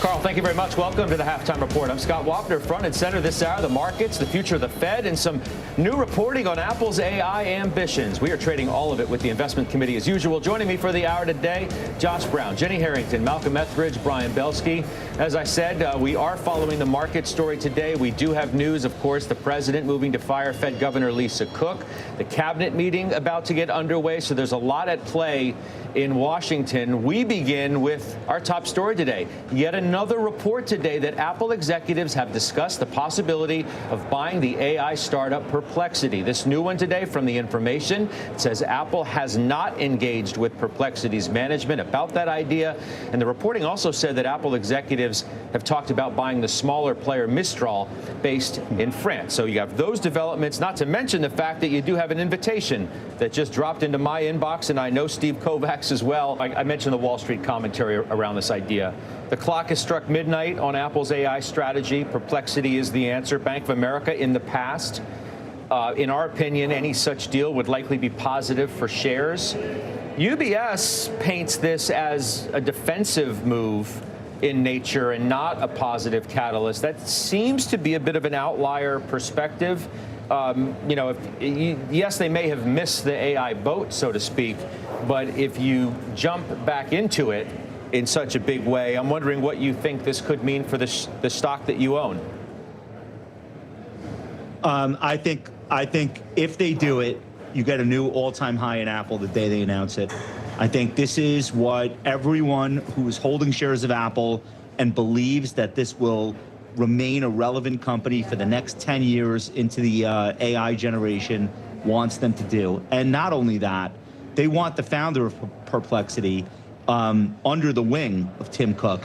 Carl, thank you very much. Welcome to the Halftime Report. I'm Scott Wapner, front and center this hour, the markets, the future of the Fed, and some new reporting on Apple's AI ambitions. We are trading all of it with the investment committee as usual. Joining me for the hour today, Josh Brown, Jenny Harrington, Malcolm Etheridge, Brian Belsky. As I said, we are following the market story today. We do have news, of course, the president moving to fire Fed Governor Lisa Cook, the cabinet meeting about to get underway. So there's a lot at play in Washington. We begin with our top story today. Yet another report today that Apple executives have discussed the possibility of buying the AI startup Perplexity. This new one today from The Information says Apple has not engaged with Perplexity's management about that idea. And the reporting also said that Apple executives have talked about buying the smaller player Mistral based in France. So you have those developments, not to mention the fact that you do have an invitation that just dropped into my inbox, and I know Steve Kovacs as well. I mentioned the Wall Street commentary around this idea. The clock has struck midnight on Apple's AI strategy. Perplexity is the answer. Bank of America in the past. In our opinion, any such deal would likely be positive for shares. UBS paints this as a defensive move in nature and not a positive catalyst. That seems to be a bit of an outlier perspective. Yes, they may have missed the AI boat, so to speak, but if you jump back into it in such a big way, I'm wondering what you think this could mean for the stock that you own. I think if they do it, you get a new all-time high in Apple the day they announce it. I think this is what everyone who is holding shares of Apple and believes that this will remain a relevant company for the next 10 years into the AI generation wants them to do. And not only that, they want the founder of Perplexity under the wing of Tim Cook.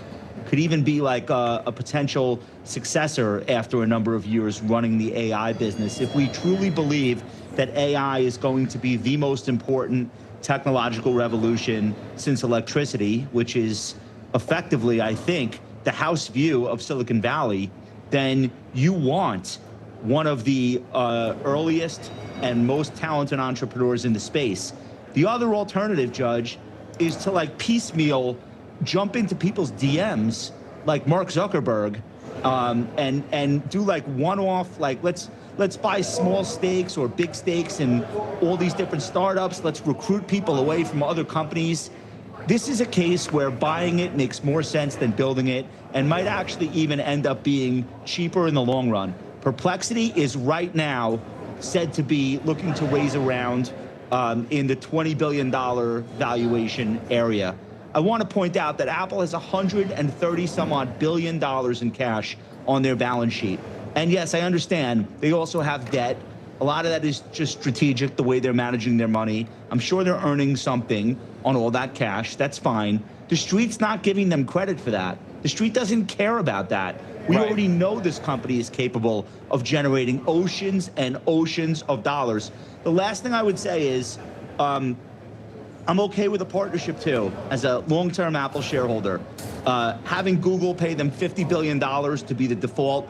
Could even be like a potential successor after a number of years running the AI business. If we truly believe that AI is going to be the most important technological revolution since electricity, which is effectively, I think, the house view of Silicon Valley, then you want one of the earliest and most talented entrepreneurs in the space. The other alternative, Judge, is to like piecemeal jump into people's DMs like Mark Zuckerberg and do like one-off, like let's buy small stakes or big stakes in all these different startups. Let's recruit people away from other companies. This is a case where buying it makes more sense than building it and might actually even end up being cheaper in the long run. Perplexity is right now said to be looking to raise around in the $20 billion valuation area. I want to point out that Apple has $130 some odd billion in cash on their balance sheet. And yes, I understand they also have debt. A lot of that is just strategic, the way they're managing their money. I'm sure they're earning something on all that cash. That's fine. The street's not giving them credit for that. The street doesn't care about that. We already know this company is capable of generating oceans and oceans of dollars. The last thing I would say is I'm okay with a partnership, too, as a long-term Apple shareholder. Having Google pay them $50 billion to be the default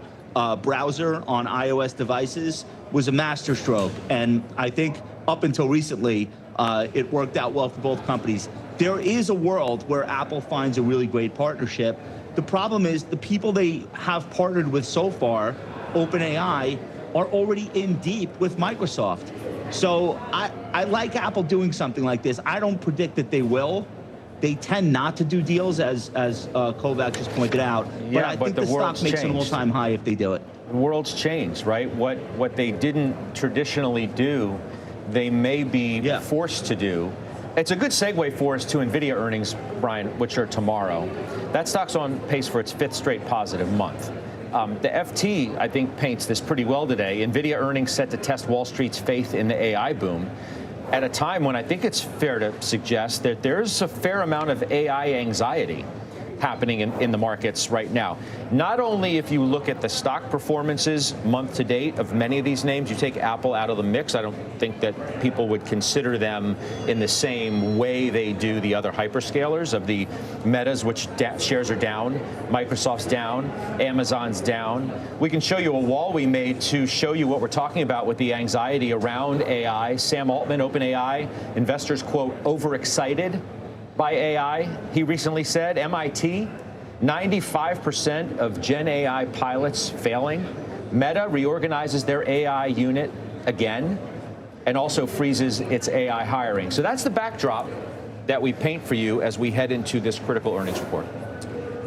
browser on iOS devices was a masterstroke. And I think up until recently, it worked out well for both companies. There is a world where Apple finds a really great partnership. The problem is the people they have partnered with so far, OpenAI, are already in deep with Microsoft. So I like Apple doing something like this. I don't predict that they will. They tend not to do deals, as Kovacs just pointed out. But I think the stock makes an all-time high if they do it. The world's changed, right? What they didn't traditionally do, they may be forced to do. It's a good segue for us to Nvidia earnings, Brian, which are tomorrow. That stock's on pace for its 5th straight positive month. The FT, I think, paints this pretty well today. Nvidia earnings set to test Wall Street's faith in the AI boom at a time when I think it's fair to suggest that there's a fair amount of AI anxiety happening in the markets right now. Not only if you look at the stock performances month to date of many of these names, you take Apple out of the mix. I don't think that people would consider them in the same way they do the other hyperscalers of the Metas, which shares are down, Microsoft's down, Amazon's down. We can show you a wall we made to show you what we're talking about with the anxiety around AI. Sam Altman, OpenAI, investors, quote, overexcited by AI, he recently said. MIT 95% of Gen AI pilots failing. Meta reorganizes their AI unit again and also freezes its AI hiring. So that's the backdrop that we paint for you as we head into this critical earnings report.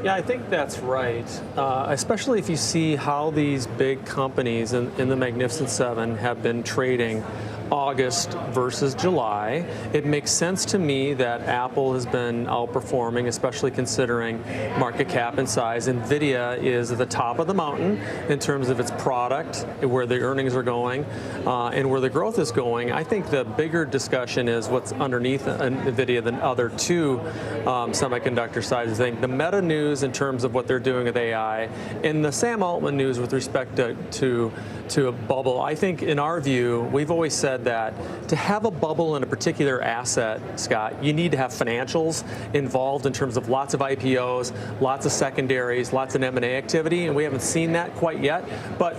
Yeah, I think that's right, especially if you see how these big companies in the Magnificent Seven have been trading August versus July. It makes sense to me that Apple has been outperforming, especially considering market cap and size. Nvidia is at the top of the mountain in terms of its product, where the earnings are going, and where the growth is going. I think the bigger discussion is what's underneath Nvidia than other two semiconductor sides. I think the Meta news in terms of what they're doing with AI, and the Sam Altman news with respect to a bubble. I think in our view, we've always said that to have a bubble in a particular asset, Scott, you need to have financials involved in terms of lots of IPOs, lots of secondaries, lots of M&A activity, and we haven't seen that quite yet. But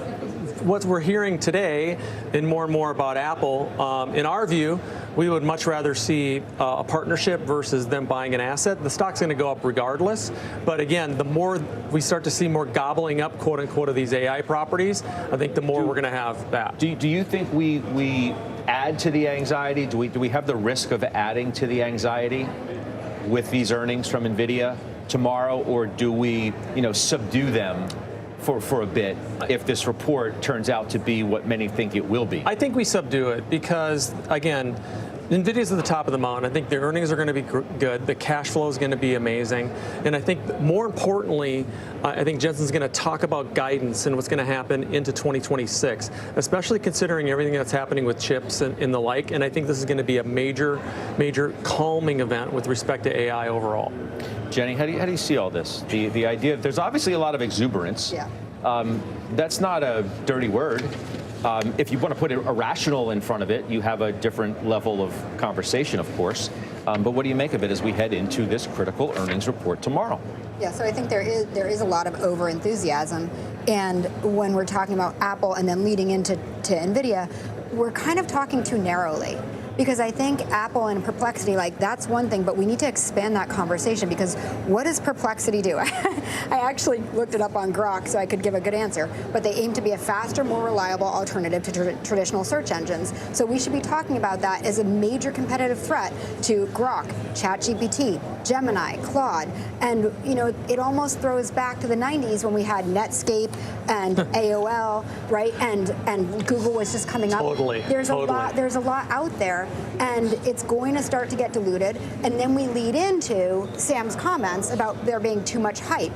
what we're hearing today, and more about Apple, in our view, we would much rather see a partnership versus them buying an asset. The stock's going to go up regardless. But again, the more we start to see more gobbling up, quote unquote, of these AI properties, I think the more we're going to have that. Do you think we add to the anxiety? Do we have the risk of adding to the anxiety with these earnings from Nvidia tomorrow, or do we, subdue them for a bit if this report turns out to be what many think it will be? I think we subdue it because, again, Nvidia's at the top of the mountain. I think their earnings are going to be good. The cash flow is going to be amazing. And I think more importantly, I think Jensen's going to talk about guidance and what's going to happen into 2026, especially considering everything that's happening with chips and the like. And I think this is going to be a major calming event with respect to AI overall. Jenny, how do you see all this? The idea, there's obviously a lot of exuberance. Yeah. That's not a dirty word. If you want to put irrational in front of it, you have a different level of conversation, of course. But what do you make of it as we head into this critical earnings report tomorrow? Yeah, so I think there is a lot of over-enthusiasm. And when we're talking about Apple and then leading into Nvidia, we're kind of talking too narrowly. Because I think Apple and Perplexity, that's one thing, but we need to expand that conversation, because what does Perplexity do? I actually looked it up on Grok so I could give a good answer, but they aim to be a faster, more reliable alternative to traditional search engines. So we should be talking about that as a major competitive threat to Grok, ChatGPT, Gemini, Claude, and it almost throws back to the 90s when we had Netscape and AOL, right? And Google was just coming up. Totally. There's a lot out there. And it's going to start to get diluted. And then we lead into Sam's comments about there being too much hype.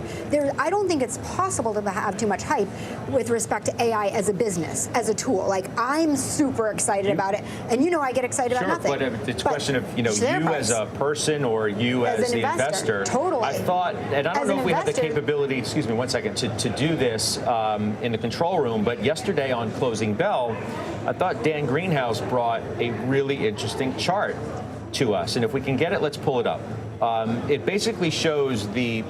I don't think it's possible to have too much hype with respect to AI as a business, as a tool. I'm super excited about it. And I get excited about nothing. But it's a question of, you as a person or you as the investor. Totally. I thought, and I don't know if we have the capability, excuse me one second, to do this in the control room, but yesterday on Closing Bell, I thought Dan Greenhouse brought a really interesting chart to us. And if we can get it, let's pull it up. It basically shows the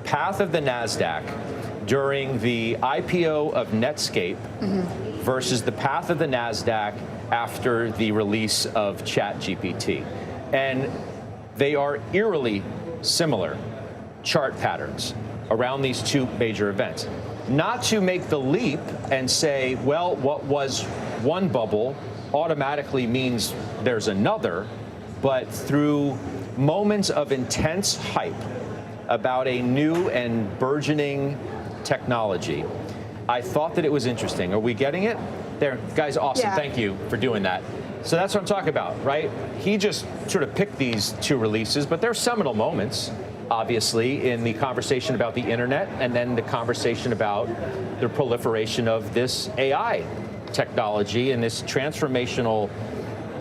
path of the NASDAQ during the IPO of Netscape versus the path of the NASDAQ after the release of ChatGPT. And they are eerily similar chart patterns around these two major events. Not to make the leap and say, well, what was one bubble automatically means there's another, but through moments of intense hype about a new and burgeoning technology, I thought that it was interesting. Are we getting it? There, guys, awesome. Yeah. Thank you for doing that. So that's what I'm talking about, right? He just sort of picked these two releases, but they're seminal moments, obviously, in the conversation about the internet and then the conversation about the proliferation of this AI technology and this transformational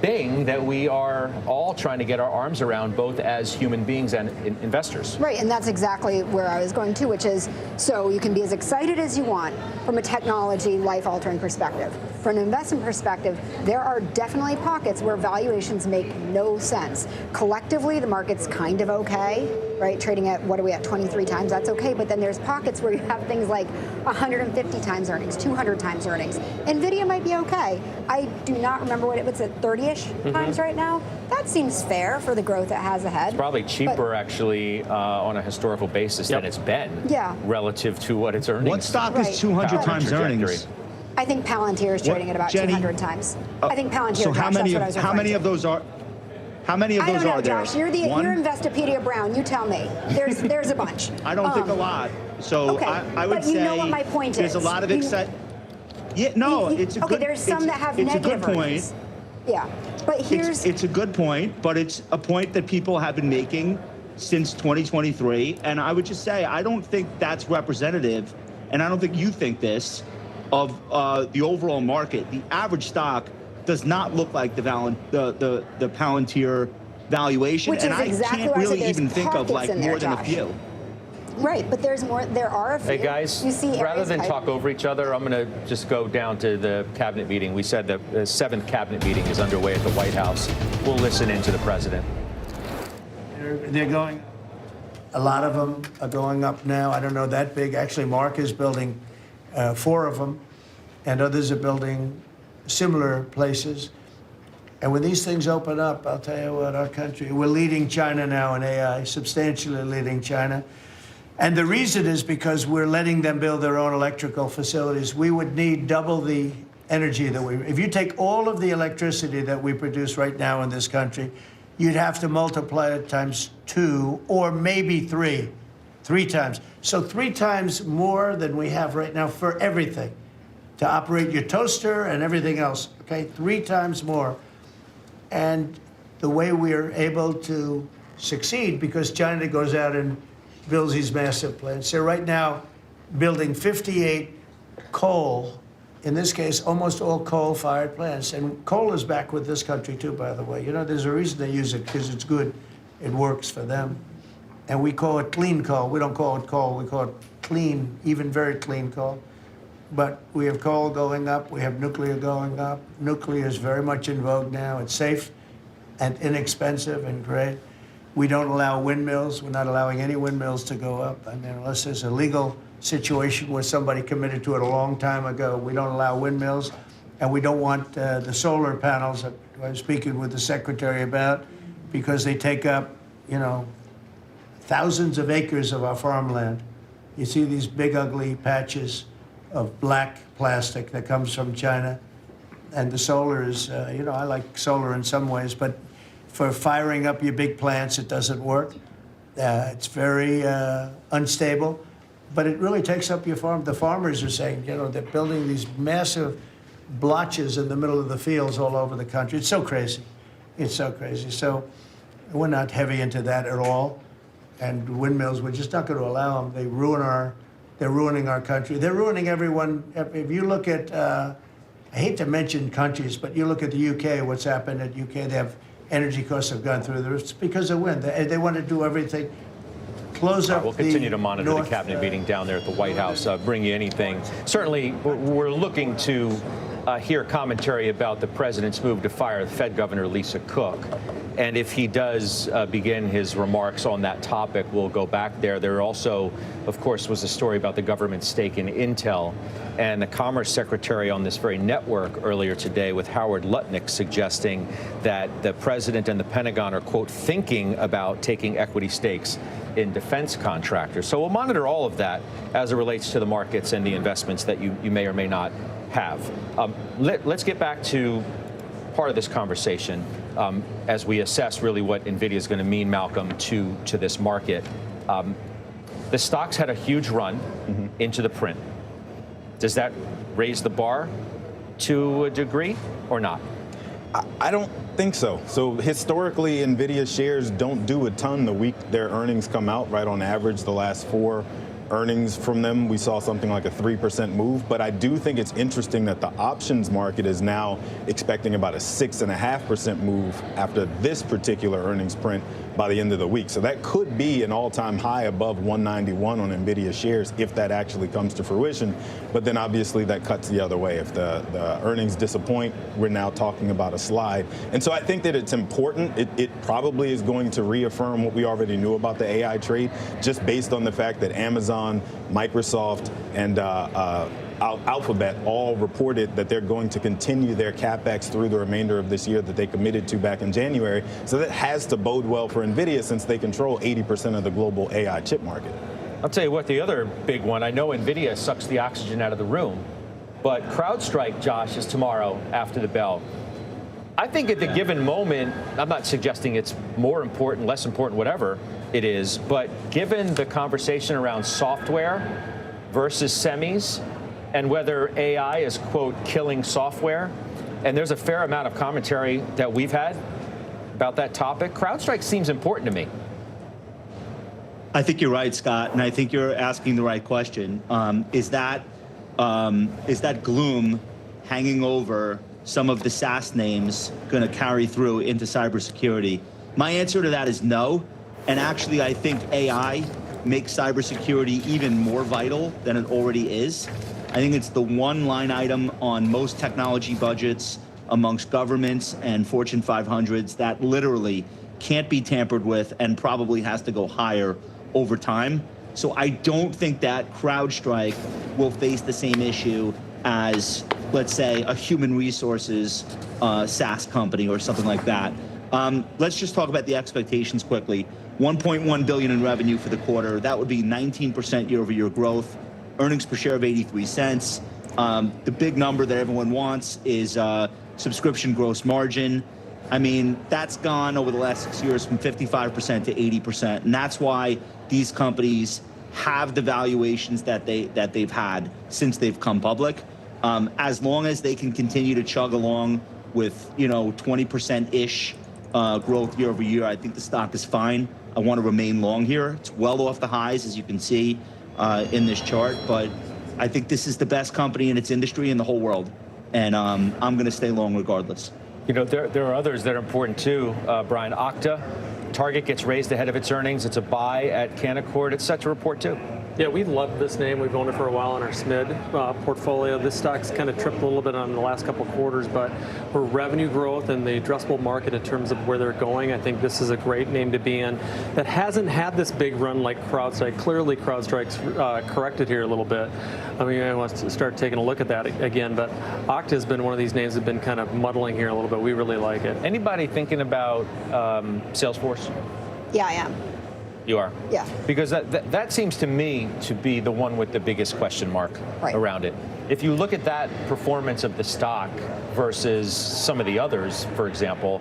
thing that we are all trying to get our arms around, both as human beings and investors. Right, and that's exactly where I was going to, which is, so you can be as excited as you want from a technology, life-altering perspective. From an investment perspective, there are definitely pockets where valuations make no sense. Collectively, the market's kind of okay, right? Trading at, what are we at, 23 times, that's okay, but then there's pockets where you have things like 150 times earnings, 200 times earnings. Nvidia might be okay. I do not remember what it was at, 38 30-ish times right now. That seems fair for the growth it has ahead. It's probably cheaper, actually, on a historical basis than it's been relative to what its earnings. What stock is 200 times earnings? I think Palantir is trading at about Jenny? 200 times. I think Palantir, So Josh, that's what I was referring to. how many of those are? How many of those I don't know, are there? Josh. You're Investopedia Brown. You tell me. There's a bunch. I don't think a lot. So okay, I would but say you know what my point there's is. a lot of excitement. Yeah, no, it's a good. Okay, there's some that have it's negative a good earnings. point. Yeah, but here's it's a good point, but it's a point that people have been making since 2023, and I would just say I don't think that's representative, and I don't think you think this of the overall market. The average stock does not look like the Palantir valuation, Which and is I exactly can't why I said really there's even think of pockets like in there, more than a Josh. few. Right, but there's more. There are a few. Hey guys, you see rather areas than of talk over each other, I'm going to just go down to the cabinet meeting. We said the 7th cabinet meeting is underway at the White House. We'll listen in to the president. They're going. A lot of them are going up now. I don't know that big. Actually, Mark is building 4 of them, and others are building similar places. And when these things open up, I'll tell you what, our country, we're leading China now in AI, substantially leading China. And the reason is because we're letting them build their own electrical facilities. We would need double the energy that if you take all of the electricity that we produce right now in this country, you'd have to multiply it times 2 or maybe 3 times. So 3 times more than we have right now for everything, to operate your toaster and everything else, okay? 3 times more. And the way we are able to succeed, because China goes out and builds these massive plants. They're right now building 58 coal, in this case, almost all coal-fired plants. And coal is back with this country too, by the way. You know, there's a reason they use it, because it's good. It works for them. And we call it clean coal. We don't call it coal. We call it clean, even very clean coal. But we have coal going up. We have nuclear going up. Nuclear is very much in vogue now. It's safe and inexpensive and great. We don't allow windmills. We're not allowing any windmills to go up. I mean, unless there's a legal situation where somebody committed to it a long time ago, we don't allow windmills. And we don't want the solar panels that I was speaking with the secretary about, because they take up, you know, thousands of acres of our farmland. You see these big, ugly patches of black plastic that comes from China. And the solar is, you know, I like solar in some ways, but for firing up your big plants, it doesn't work. It's very unstable, but it really takes up your farm. The farmers are saying, you know, they're building these massive blotches in the middle of the fields all over the country. It's so crazy. It's so crazy. So we're not heavy into that at all. And windmills, we're just not going to allow them. They're ruining our country. They're ruining everyone. If you look at, I hate to mention countries, but you look at the UK, what's happened at UK, they have energy costs have gone through the roof. It's because of wind. They want to do everything. Close up. We'll continue to monitor the cabinet meeting down there at the White House, bring you anything. Certainly, we're looking to hear commentary about the president's move to fire Fed Governor Lisa Cook. And if he does begin his remarks on that topic, we'll go back there. There also, of course, was a story about the government's stake in Intel. And the Commerce Secretary on this very network earlier today with Howard Lutnick suggesting that the president and the Pentagon are, quote, thinking about taking equity stakes in defense contractors. So we'll monitor all of that as it relates to the markets and the investments that you may or may not have. Let's get back to part of this conversation as we assess really what Nvidia is going to mean, Malcolm, to this market. The stocks had a huge run into the print. Does that raise the bar to a degree or not? I don't think so. So historically, Nvidia shares don't do a ton the week their earnings come out. Right, on average, the last 4 earnings from them, we saw something like a 3% move. But I do think it's interesting that the options market is now expecting about a 6.5% move after this particular earnings print by the end of the week. So that could be an all-time high above 191 on Nvidia shares if that actually comes to fruition. But then obviously that cuts the other way. If the earnings disappoint, we're now talking about a slide. And so I think that it's important. It probably is going to reaffirm what we already knew about the AI trade, just based on the fact that Amazon, Microsoft, and Alphabet all reported that they're going to continue their CapEx through the remainder of this year that they committed to back in January. So that has to bode well for Nvidia since they control 80% of the global AI chip market. I'll tell you what, the other big one, I know Nvidia sucks the oxygen out of the room, but CrowdStrike, Josh, is tomorrow after the bell. I think at the given moment, I'm not suggesting it's more important, less important, whatever it is, but given the conversation around software versus semis and whether AI is, quote, killing software, and there's a fair amount of commentary that we've had about that topic, CrowdStrike seems important to me. I think you're right, Scott, and I think you're asking the right question. Is that gloom hanging over some of the SaaS names going to carry through into cybersecurity? My answer to that is no. And actually, I think AI makes cybersecurity even more vital than it already is. I think it's the one line item on most technology budgets amongst governments and Fortune 500s that literally can't be tampered with and probably has to go higher over time. So I don't think that CrowdStrike will face the same issue as, let's say, a human resources SaaS company or something like that. Let's just talk about the expectations quickly. 1.1 billion in revenue for the quarter. That would be 19% year-over-year growth. Earnings per share of 83 cents. The big number that everyone wants is subscription gross margin. I mean, that's gone over the last 6 years from 55% to 80%, and that's why these companies have the valuations that they've had since they've come public. As long as they can continue to chug along with 20%-ish growth year over year, I think the stock is fine. I want to remain long here. It's well off the highs, as you can see in this chart, but I think this is the best company in its industry in the whole world, and I'm going to stay long regardless. There are others that are important too, Brian. Okta, Target gets raised ahead of its earnings. It's a buy at Canaccord. It's set to report too. Yeah, we love this name. We've owned it for a while in our SMID portfolio. This stock's kind of tripped a little bit on the last couple of quarters, but for revenue growth and the addressable market in terms of where they're going, I think this is a great name to be in. That hasn't had this big run like CrowdStrike. Clearly, CrowdStrike's corrected here a little bit. I mean, I want to start taking a look at that again, but Okta has been one of these names that have been kind of muddling here a little bit. We really like it. Anybody thinking about Salesforce? Yeah, I am. You are? Yeah. Because that seems to me to be the one with the biggest question mark around it. If you look at that performance of the stock versus some of the others, for example,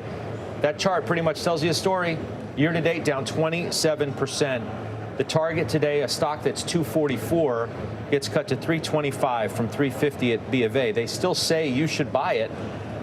that chart pretty much tells you a story. Year to date, down 27%. The target today, a stock that's 244, gets cut to 325 from 350 at B of A. They still say you should buy it,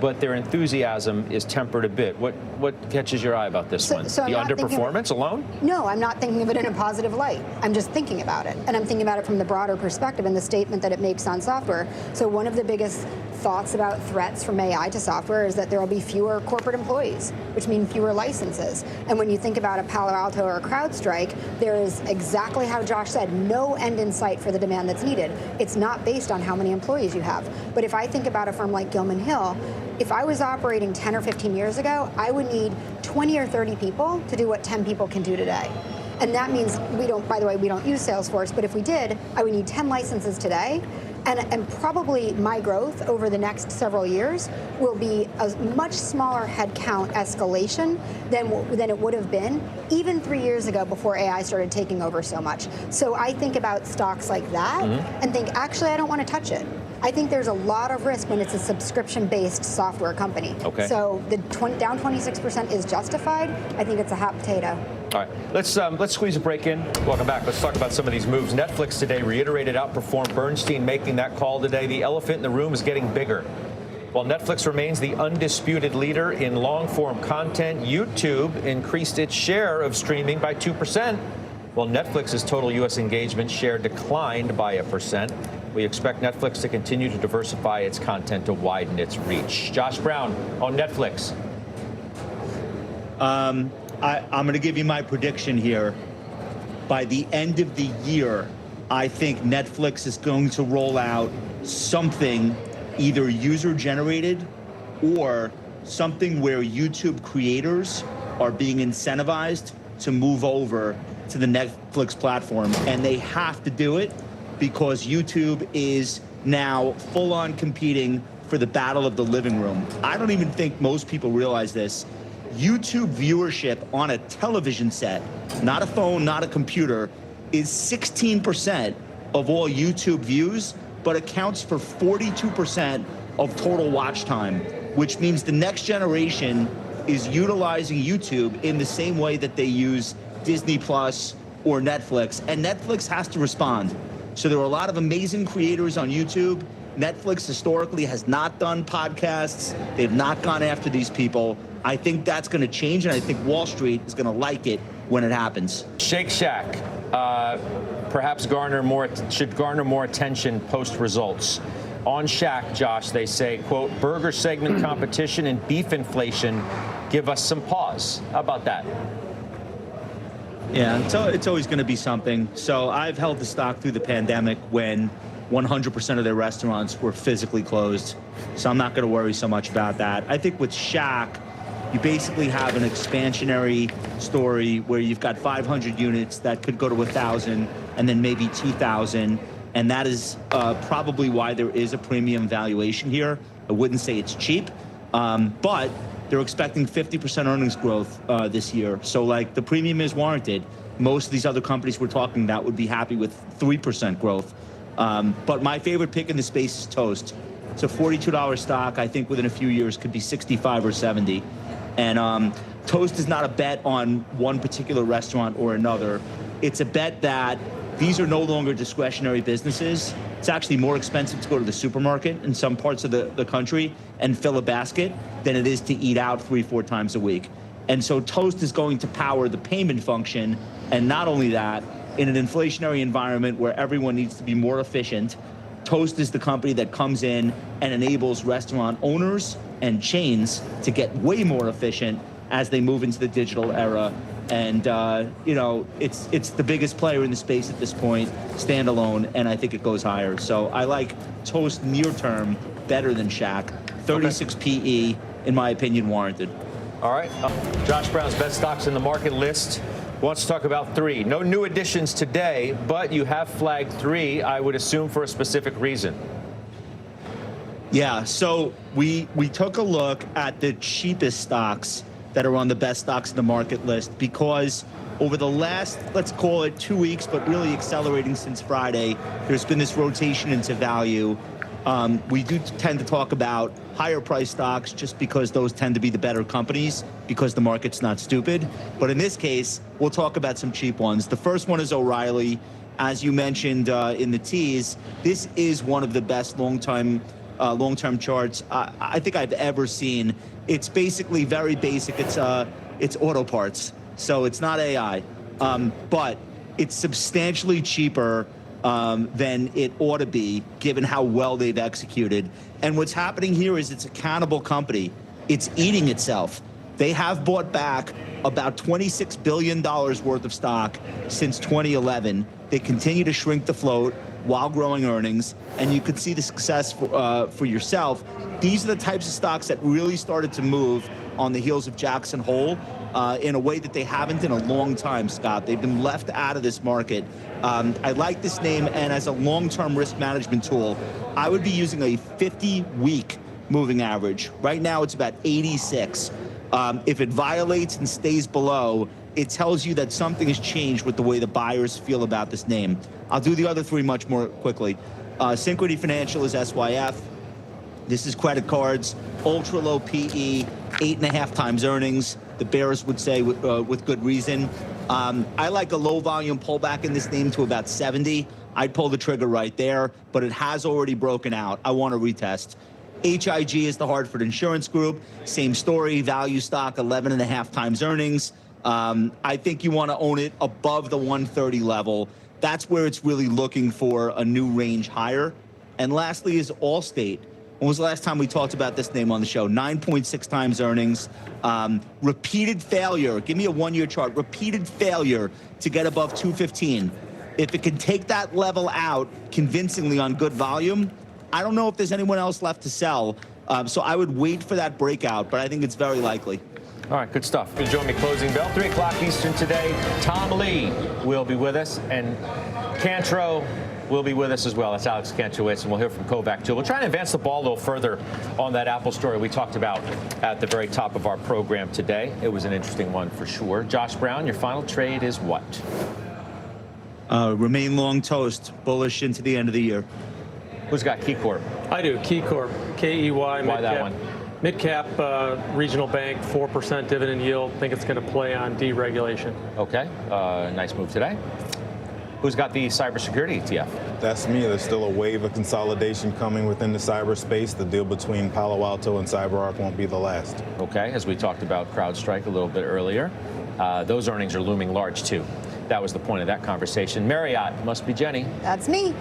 but their enthusiasm is tempered a bit. What catches your eye about this one? So the underperformance alone? No, I'm not thinking of it in a positive light. I'm just thinking about it. And I'm thinking about it from the broader perspective and the statement that it makes on software. So one of the biggest thoughts about threats from AI to software is that there will be fewer corporate employees, which mean fewer licenses. And when you think about a Palo Alto or a CrowdStrike, there is exactly how Josh said, no end in sight for the demand that's needed. It's not based on how many employees you have. But if I think about a firm like Gilman Hill, if I was operating 10 or 15 years ago, I would need 20 or 30 people to do what 10 people can do today. And that means we don't, by the way, we don't use Salesforce, but if we did, I would need 10 licenses today. And probably my growth over the next several years will be a much smaller headcount escalation than it would have been even 3 years ago before AI started taking over so much. So I think about stocks like that and think, actually, I don't want to touch it. I think there's a lot of risk when it's a subscription-based software company. Okay. So the down 26% is justified. I think it's a hot potato. All right, let's squeeze a break in. Welcome back. Let's talk about some of these moves. Netflix today reiterated outperformed. Bernstein making that call today. The elephant in the room is getting bigger. While Netflix remains the undisputed leader in long-form content, YouTube increased its share of streaming by 2%, while Netflix's total U.S. engagement share declined by 1%. We expect Netflix to continue to diversify its content to widen its reach. Josh Brown on Netflix. I'm going to give you my prediction here. By the end of the year, I think Netflix is going to roll out something either user-generated or something where YouTube creators are being incentivized to move over to the Netflix platform. And they have to do it because YouTube is now full-on competing for the battle of the living room. I don't even think most people realize this. YouTube viewership on a television set, not a phone, not a computer, is 16% of all YouTube views, but accounts for 42% of total watch time, which means the next generation is utilizing YouTube in the same way that they use Disney Plus or Netflix, and Netflix has to respond. So there are a lot of amazing creators on YouTube. Netflix historically has not done podcasts. They've not gone after these people. I think that's going to change, and I think Wall Street is going to like it when it happens. Shake Shack, perhaps should garner more attention post results. On Shack, Josh, they say, quote, burger segment competition and beef inflation give us some pause. How about that? Yeah, it's always going to be something. So I've held the stock through the pandemic when 100% of their restaurants were physically closed. So I'm not going to worry so much about that. I think with Shack, you basically have an expansionary story where you've got 500 units that could go to 1,000 and then maybe 2,000. And that is probably why there is a premium valuation here. I wouldn't say it's cheap, but they're expecting 50% earnings growth this year. So like the premium is warranted. Most of these other companies we're talking about would be happy with 3% growth. But my favorite pick in the space is Toast. It's a $42 stock. I think within a few years could be 65 or 70. And Toast is not a bet on one particular restaurant or another. It's a bet that these are no longer discretionary businesses. It's actually more expensive to go to the supermarket in some parts of the country and fill a basket than it is to eat out 3-4 times a week. And so Toast is going to power the payment function. And not only that, in an inflationary environment where everyone needs to be more efficient, Toast is the company that comes in and enables restaurant owners and chains to get way more efficient as they move into the digital era. And, you know, it's the biggest player in the space at this point, standalone, and I think it goes higher. So I like Toast near term better than Shack. 36 PE, in my opinion, warranted. All right. Josh Brown's best stocks in the market list wants to talk about 3. No new additions today, but you have flagged 3, I would assume, for a specific reason. Yeah, so we took a look at the cheapest stocks that are on the best stocks in the market list because over the last, let's call it 2 weeks, but really accelerating since Friday, there's been this rotation into value. We do tend to talk about higher price stocks just because those tend to be the better companies because the market's not stupid. But in this case, we'll talk about some cheap ones. The first one is O'Reilly. As you mentioned in the tease, this is one of the best long-term charts I think I've ever seen. It's basically very basic. It's auto parts, so it's not AI, but it's substantially cheaper than it ought to be, given how well they've executed. And what's happening here is it's a cannibal company. It's eating itself. They have bought back about $26 billion worth of stock since 2011. They continue to shrink the float while growing earnings, and you could see the success for yourself. These are the types of stocks that really started to move on the heels of Jackson Hole in a way that they haven't in a long time, Scott. They've been left out of this market. I like this name, and as a long-term risk management tool, I would be using a 50-week moving average. Right now, it's about 86. If it violates and stays below, it tells you that something has changed with the way the buyers feel about this name. I'll do the other 3 much more quickly. Synchrony Financial is SYF. This is credit cards, ultra low PE, 8.5 times earnings. The bears would say with good reason. I like a low volume pullback in this name to about 70. I'd pull the trigger right there, but it has already broken out. I want to retest. HIG is the Hartford Insurance Group. Same story, value stock, 11.5 times earnings. I think you want to own it above the 130 level. That's where it's really looking for a new range higher. And lastly is Allstate. When was the last time we talked about this name on the show? 9.6 times earnings. Repeated failure. Give me a 1-year chart. Repeated failure to get above 215. If it can take that level out convincingly on good volume, I don't know if there's anyone else left to sell. So I would wait for that breakout, but I think it's very likely. All right, good stuff. You'll join me closing bell, 3 o'clock Eastern today. Tom Lee will be with us, and Cantro will be with us as well. That's Alex Kantrowitz, and we'll hear from Kovac, too. We'll try and advance the ball a little further on that Apple story we talked about at the very top of our program today. It was an interesting one for sure. Josh Brown, your final trade is what? Remain long toast, bullish into the end of the year. Who's got KeyCorp? I do. KeyCorp, KEY. Why that one? Mid-cap regional bank, 4% dividend yield. Think it's going to play on deregulation. Okay, nice move today. Who's got the cybersecurity ETF? That's me. There's still a wave of consolidation coming within the cyberspace. The deal between Palo Alto and CyberArk won't be the last. Okay, as we talked about CrowdStrike a little bit earlier, those earnings are looming large too. That was the point of that conversation. Marriott, must be Jenny. That's me.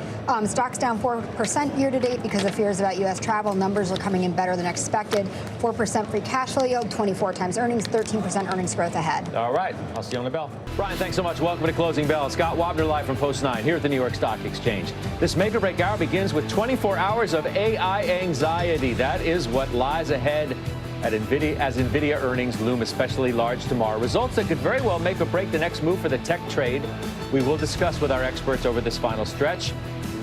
Stocks down 4% year to date because of fears about U.S. travel. Numbers are coming in better than expected. 4% free cash flow yield, 24 times earnings, 13% earnings growth ahead. All right, I'll see you on the bell. Brian, thanks so much. Welcome to Closing Bell. Scott Wapner live from Post 9 here at the New York Stock Exchange. This make or break hour begins with 24 hours of AI anxiety. That is what lies ahead at Nvidia, as Nvidia earnings loom especially large tomorrow. Results that could very well make or break the next move for the tech trade. We will discuss with our experts over this final stretch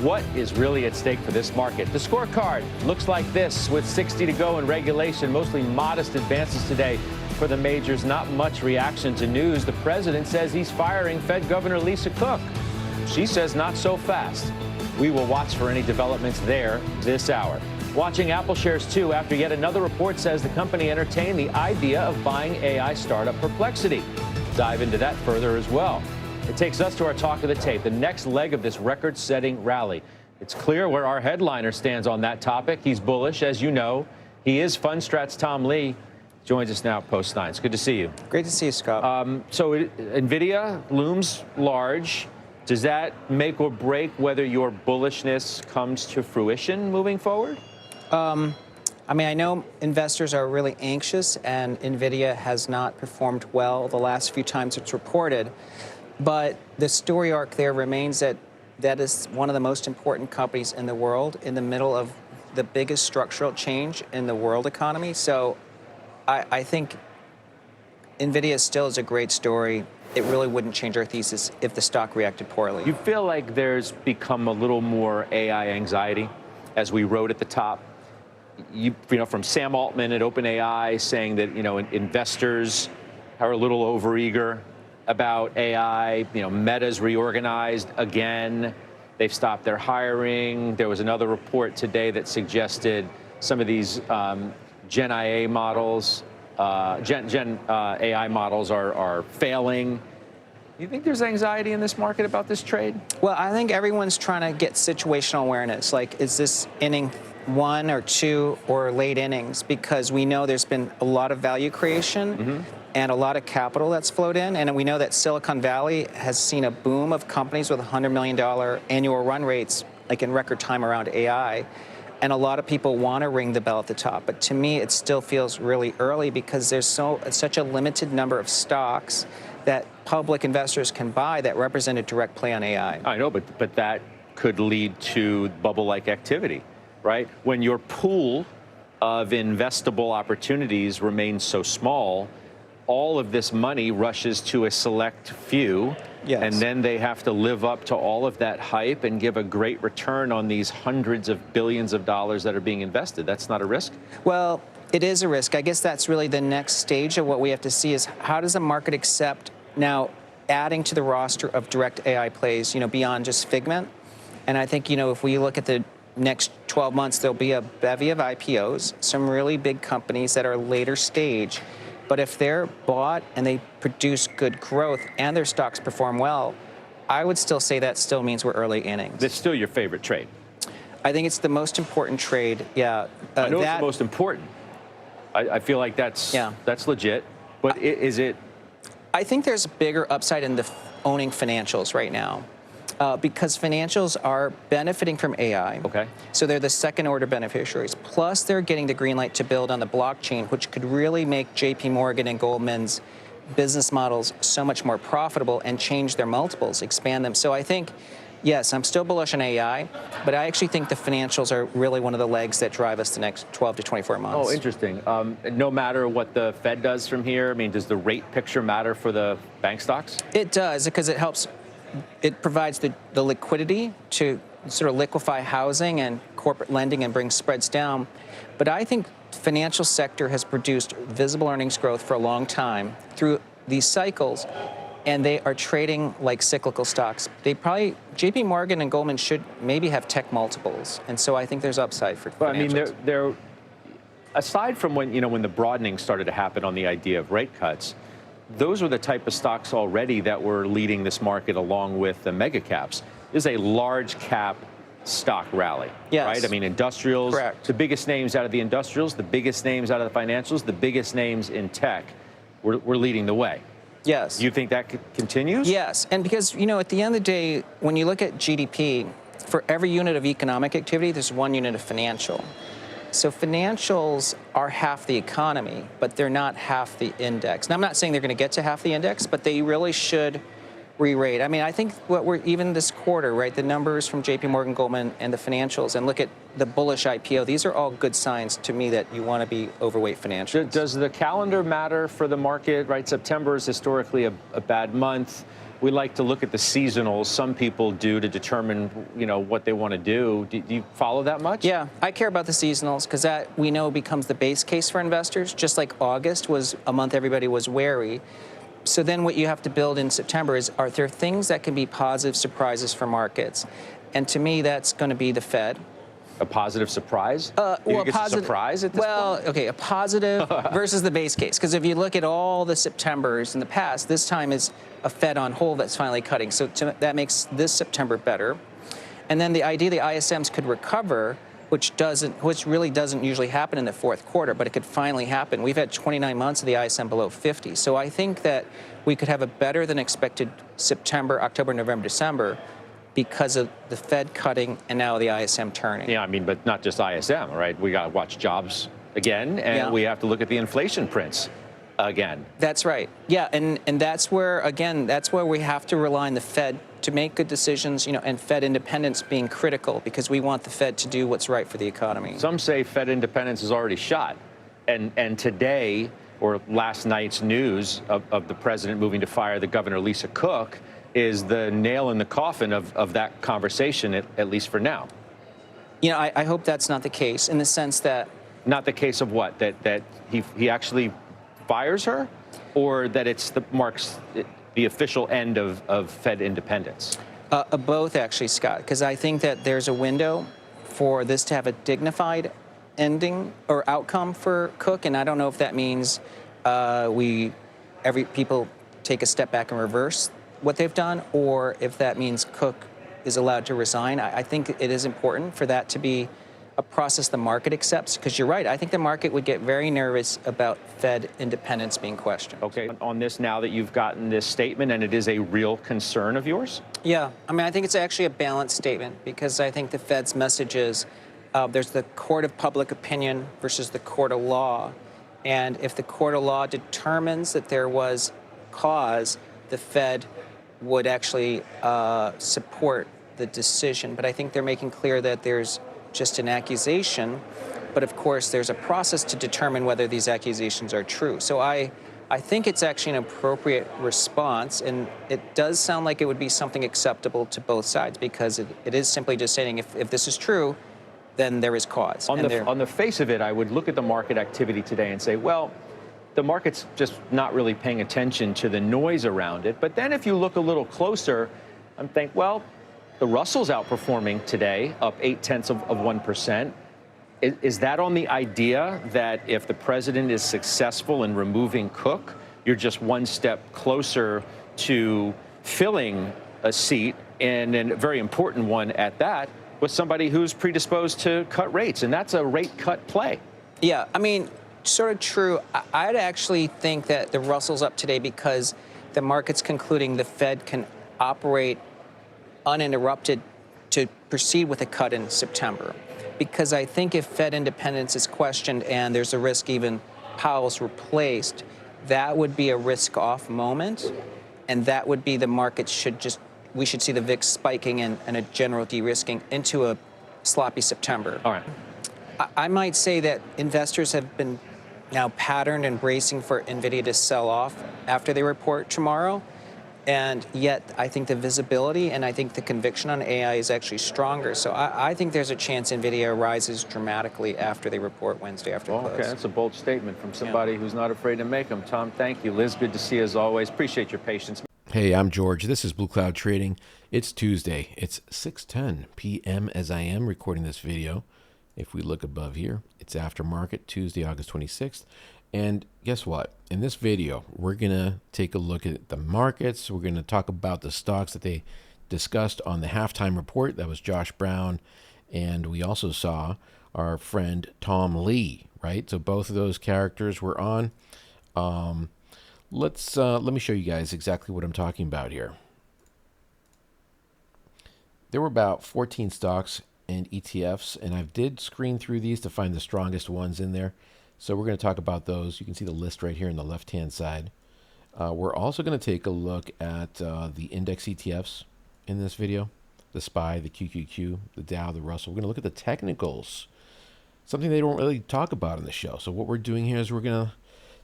what is really at stake for this market. The scorecard looks like this with 60 to go in regulation, mostly modest advances today for the majors. Not much reaction to news. The president says he's firing Fed Governor Lisa Cook. She says not so fast. We will watch for any developments there this hour. Watching Apple shares, too, after yet another report says the company entertained the idea of buying AI startup Perplexity. Dive into that further as well. It takes us to our talk of the tape, the next leg of this record-setting rally. It's clear where our headliner stands on that topic. He's bullish, as you know. He is Fundstrat's Tom Lee. Joins us now at Post 9. It's good to see you. Great to see you, Scott. Nvidia looms large. Does that make or break whether your bullishness comes to fruition moving forward? I mean, I know investors are really anxious, and Nvidia has not performed well the last few times it's reported. But the story arc there remains that that is one of the most important companies in the world in the middle of the biggest structural change in the world economy. So I think Nvidia still is a great story. It really wouldn't change our thesis if the stock reacted poorly. You feel like there's become a little more AI anxiety, as we wrote at the top? You know, from Sam Altman at OpenAI saying that, you know, investors are a little overeager about AI. You know, Meta's reorganized again. They've stopped their hiring. There was another report today that suggested some of these Gen AI models are failing. Do you think there's anxiety in this market about this trade? Well, I think everyone's trying to get situational awareness. Like, is this inning 1 or 2 or late innings? Because we know there's been a lot of value creation and a lot of capital that's flowed in. And we know that Silicon Valley has seen a boom of companies with $100 million annual run rates, like in record time around AI. And a lot of people want to ring the bell at the top. But to me, it still feels really early because there's such a limited number of stocks that public investors can buy that represent a direct play on AI. I know, but that could lead to bubble-like activity, right? When your pool of investable opportunities remains so small, all of this money rushes to a select few. Yes. And then they have to live up to all of that hype and give a great return on these hundreds of billions of dollars that are being invested. That's not a risk? Well, it is a risk. I guess that's really the next stage of what we have to see is how does the market accept now adding to the roster of direct AI plays, you know, beyond just Figment. And I think, you know, if we look at the next 12 months, there'll be a bevy of IPOs, some really big companies that are later stage. But if they're bought and they produce good growth and their stocks perform well, I would still say that still means we're early innings. That's still your favorite trade? I think it's the most important trade, yeah. I know it's the most important. I feel like that's legit. But is it? I think there's a bigger upside in the owning financials right now. Because financials are benefiting from AI. Okay. So they're the second order beneficiaries. Plus they're getting the green light to build on the blockchain, which could really make JP Morgan and Goldman's business models so much more profitable and change their multiples, expand them. So I think, yes, I'm still bullish on AI, but I actually think the financials are really one of the legs that drive us the next 12 to 24 months. Oh, interesting. No matter what the Fed does from here, I mean, does the rate picture matter for the bank stocks? It does, because it helps it provides the liquidity to sort of liquefy housing and corporate lending and bring spreads down. But I think the financial sector has produced visible earnings growth for a long time through these cycles, and they are trading like cyclical stocks. They probably, JP Morgan and Goldman should maybe have tech multiples, and so I think there's upside for financials. Well, I mean, they're aside from when the broadening started to happen on the idea of rate cuts, those were the type of stocks already that were leading this market along with the mega caps. This is a large cap stock rally, yes. right? I mean, industrials, correct. The biggest names out of the industrials, the biggest names out of the financials, the biggest names in tech were leading the way. Yes. You think that continues? Yes, and because, at the end of the day, when you look at GDP, for every unit of economic activity, there's one unit of financial. So financials are half the economy, but they're not half the index. Now, I'm not saying they're going to get to half the index, but they really should re-rate. I mean, I think what we're, even this quarter, right, the numbers from JP Morgan, Goldman, and the financials, and look at the bullish IPO, these are all good signs to me that you want to be overweight financials. Does the calendar matter for the market, right? September is historically a bad month. We like to look at the seasonals. Some people do to determine, what they want to do. Do you follow that much? Yeah, I care about the seasonals because that we know becomes the base case for investors, just like August was a month everybody was wary. So then what you have to build in September is, are there things that can be positive surprises for markets? And to me, that's going to be the Fed. A positive surprise? Well, a surprise at this point? Okay, a positive versus the base case. Because if you look at all the Septembers in the past, this time is a Fed on hold that's finally cutting. So that makes this September better. And then the idea the ISMs could recover, which really doesn't usually happen in the fourth quarter, but it could finally happen. We've had 29 months of the ISM below 50. So I think that we could have a better than expected September, October, November, December, because of the Fed cutting and now the ISM turning. Yeah, I mean, but not just ISM, right? We got to watch jobs again, and we have to look at the inflation prints again. That's right. Yeah, and that's where, again, that's where we have to rely on the Fed to make good decisions, and Fed independence being critical because we want the Fed to do what's right for the economy. Some say Fed independence is already shot. And today, or last night's news of the president moving to fire the governor, Lisa Cook, is the nail in the coffin of that conversation, at least for now. I hope that's not the case in the sense that... Not the case of what? That he actually fires her? Or that it's marks the official end of Fed independence? Both, actually, Scott, because I think that there's a window for this to have a dignified ending or outcome for Cook, and I don't know if that means people take a step back and reverse what they've done, or if that means Cook is allowed to resign. I think it is important for that to be a process the market accepts, because you're right. I think the market would get very nervous about Fed independence being questioned. Okay, on this now that you've gotten this statement and it is a real concern of yours? Yeah, I mean, I think it's actually a balanced statement because I think the Fed's message is there's the court of public opinion versus the court of law. And if the court of law determines that there was cause, the Fed would actually support the decision. But I think they're making clear that there's just an accusation. But of course, there's a process to determine whether these accusations are true. So I think it's actually an appropriate response. And it does sound like it would be something acceptable to both sides because it is simply just saying if this is true, then there is cause. On the face of it, I would look at the market activity today and say, well, the market's just not really paying attention to the noise around it. But then if you look a little closer, I'm thinking, well, the Russell's outperforming today, up 0.8%. Is that on the idea that if the president is successful in removing Cook, you're just one step closer to filling a seat, and a very important one at that, with somebody who's predisposed to cut rates, and that's a rate cut play? Yeah, I mean, sort of true. I'd actually think that the Russell's up today because the market's concluding the Fed can operate uninterrupted to proceed with a cut in September. Because I think if Fed independence is questioned and there's a risk even Powell's replaced, that would be a risk-off moment, and that would be the market we should see the VIX spiking and a general de-risking into a sloppy September. All right. I might say that investors have been now patterned and bracing for Nvidia to sell off after they report tomorrow. And yet, I think the visibility and I think the conviction on AI is actually stronger. So I think there's a chance Nvidia rises dramatically after they report Wednesday after close. Okay, that's a bold statement from somebody who's not afraid to make them. Tom, thank you. Liz, good to see you as always. Appreciate your patience. Hey, I'm George. This is Blue Cloud Trading. It's Tuesday. It's 6:10 p.m. as I am recording this video. If we look above here, it's aftermarket, Tuesday, August 26th. And guess what? In this video, we're going to take a look at the markets. We're going to talk about the stocks that they discussed on the halftime report. That was Josh Brown. And we also saw our friend Tom Lee, right? So both of those characters were on. Let me show you guys exactly what I'm talking about here. There were about 14 stocks and ETFs, and I did screen through these to find the strongest ones in there. So we're going to talk about those. You can see the list right here on the left-hand side. We're also going to take a look at the index ETFs in this video, the SPY, the QQQ, the Dow, the Russell. We're going to look at the technicals, something they don't really talk about in the show. So what we're doing here is we're going to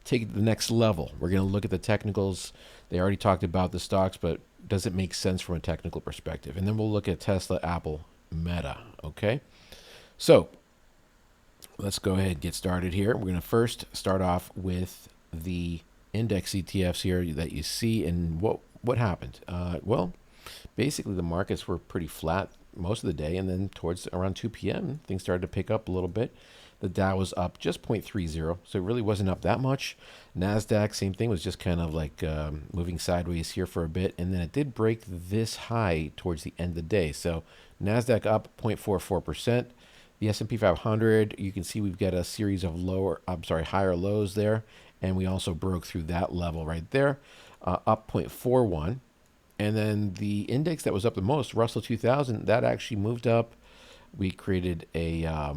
take it to the next level. We're going to look at the technicals. They already talked about the stocks, but does it make sense from a technical perspective? And then we'll look at Tesla, Apple, Meta, okay? So let's go ahead and get started here. We're going to first start off with the index ETFs here that you see. And what happened? Well, basically the markets were pretty flat most of the day, and then towards around 2 p.m. things started to pick up a little bit. The Dow was up just 0.30, so it really wasn't up that much. NASDAQ, same thing, was just kind of like moving sideways here for a bit, and then it did break this high towards the end of the day. So NASDAQ up 0.44%. The S&P 500, you can see we've got a series of higher lows there, and we also broke through that level right there, up 0.41. And then the index that was up the most, Russell 2000, that actually moved up. We created a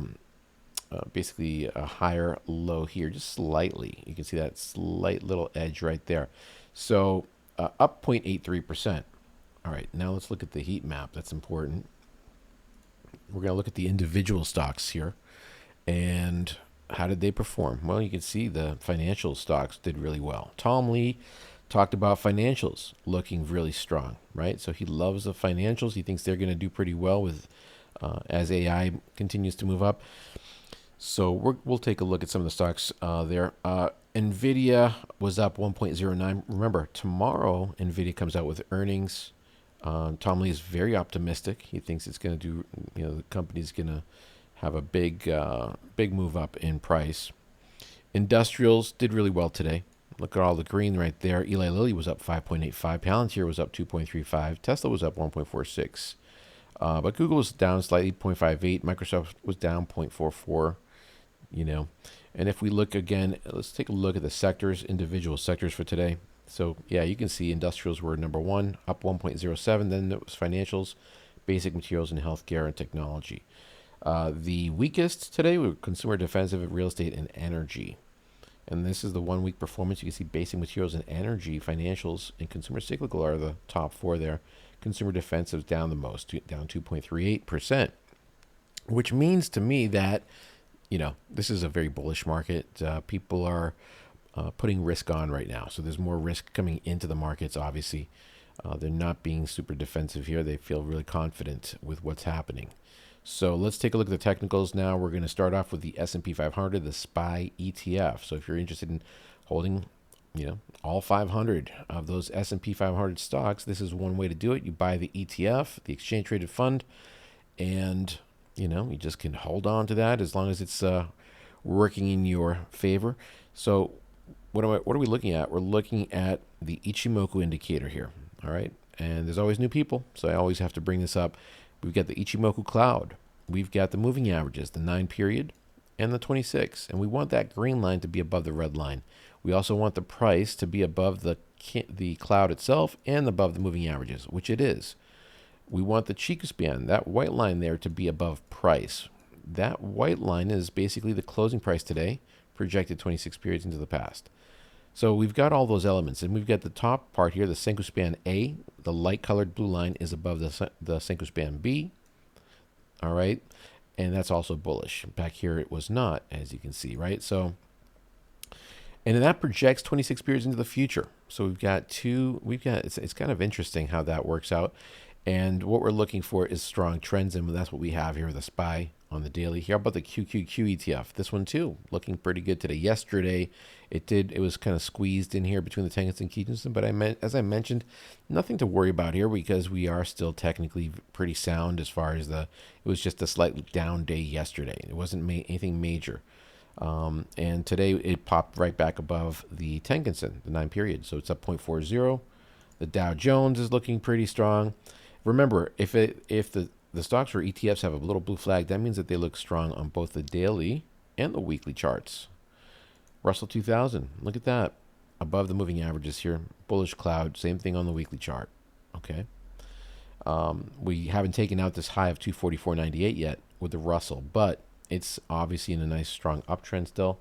basically a higher low here, just slightly. You can see that slight little edge right there. So up 0.83%. All right, now let's look at the heat map. That's important. We're going to look at the individual stocks here. And how did they perform? Well, you can see the financial stocks did really well. Tom Lee talked about financials looking really strong, right? So he loves the financials. He thinks they're going to do pretty well with as AI continues to move up. So we'll take a look at some of the stocks there. Nvidia was up 1.09. Remember, tomorrow Nvidia comes out with earnings. Tom Lee is very optimistic. He thinks it's going to do, the company's going to have a big move up in price. Industrials did really well today. Look at all the green right there. Eli Lilly was up 5.85. Palantir was up 2.35. Tesla was up 1.46. But Google was down slightly, 0.58. Microsoft was down 0.44. And if we look again, let's take a look at the sectors, individual sectors for today. So yeah, you can see industrials were number one, up 1.07. Then it was financials, basic materials, and healthcare and technology. The weakest today were consumer, defensive, real estate, and energy. And this is the 1 week performance. You can see basic materials and energy, financials, and consumer cyclical are the top four there. Consumer defensive down the most, down 2.38%, which means to me that, this is a very bullish market. People are putting risk on right now. So there's more risk coming into the markets, obviously. They're not being super defensive here. They feel really confident with what's happening. So let's take a look at the technicals now. We're going to start off with the S&P 500, the SPY ETF. So if you're interested in holding, all 500 of those S&P 500 stocks, this is one way to do it. You buy the ETF, the exchange traded fund, and you just can hold on to that as long as it's working in your favor. So what are we looking at? We're looking at the Ichimoku indicator here. All right, and there's always new people, so I always have to bring this up. We've got the Ichimoku cloud. We've got the moving averages, the 9 period and the 26, and we want that green line to be above the red line. We also want the price to be above the cloud itself and above the moving averages, which it is. We want the Chiku span, that white line there, to be above price. That white line is basically the closing price today, projected 26 periods into the past. So we've got all those elements, and we've got the top part here, the Senko span A, the light colored blue line is above the Senko span B. All right, and that's also bullish. Back here it was not, as you can see, right? So, And then that projects 26 periods into the future. So it's kind of interesting how that works out. And what we're looking for is strong trends, and that's what we have here, the SPY on the daily. Here, how about the QQQ ETF? This one too, looking pretty good today. Yesterday, it was kind of squeezed in here between the Tengens and Kijunsen, but as I mentioned, nothing to worry about here because we are still technically pretty sound as far as it was just a slightly down day yesterday. It wasn't anything major. And today it popped right back above the Tengen-sen, the 9 period. So it's up 0.40. The Dow Jones is looking pretty strong. Remember, if the stocks or ETFs have a little blue flag, that means that they look strong on both the daily and the weekly charts. Russell 2000, look at that. Above the moving averages here. Bullish cloud, same thing on the weekly chart. Okay. We haven't taken out this high of 244.98 yet with the Russell, but it's obviously in a nice strong uptrend still.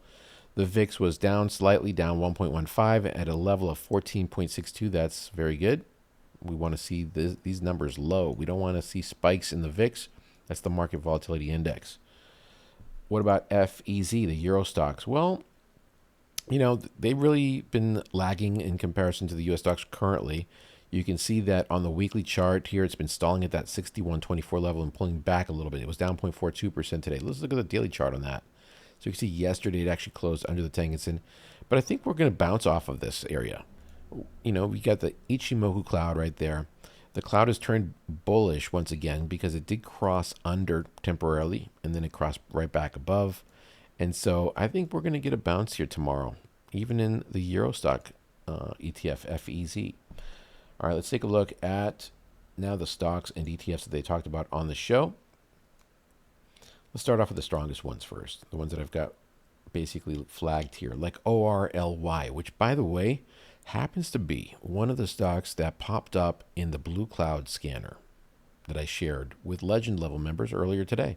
The VIX was down slightly, down 1.15 at a level of 14.62. That's very good. We want to see these numbers low. We don't want to see spikes in the VIX. That's the market volatility index. What about FEZ, the Euro stocks? Well, they've really been lagging in comparison to the U.S. stocks currently. You can see that on the weekly chart here, it's been stalling at that 61.24 level and pulling back a little bit. It was down 0.42% today. Let's look at the daily chart on that. So you can see yesterday it actually closed under the Tengen-sen, but I think we're going to bounce off of this area. We got the Ichimoku cloud right there. The cloud has turned bullish once again because it did cross under temporarily and then it crossed right back above. And so I think we're going to get a bounce here tomorrow, even in the Euro stock ETF, FEZ. All right, let's take a look at now the stocks and ETFs that they talked about on the show. Let's start off with the strongest ones first, the ones that I've got basically flagged here, like ORLY, which, by the way, happens to be one of the stocks that popped up in the Blue Cloud scanner that I shared with Legend level members earlier today.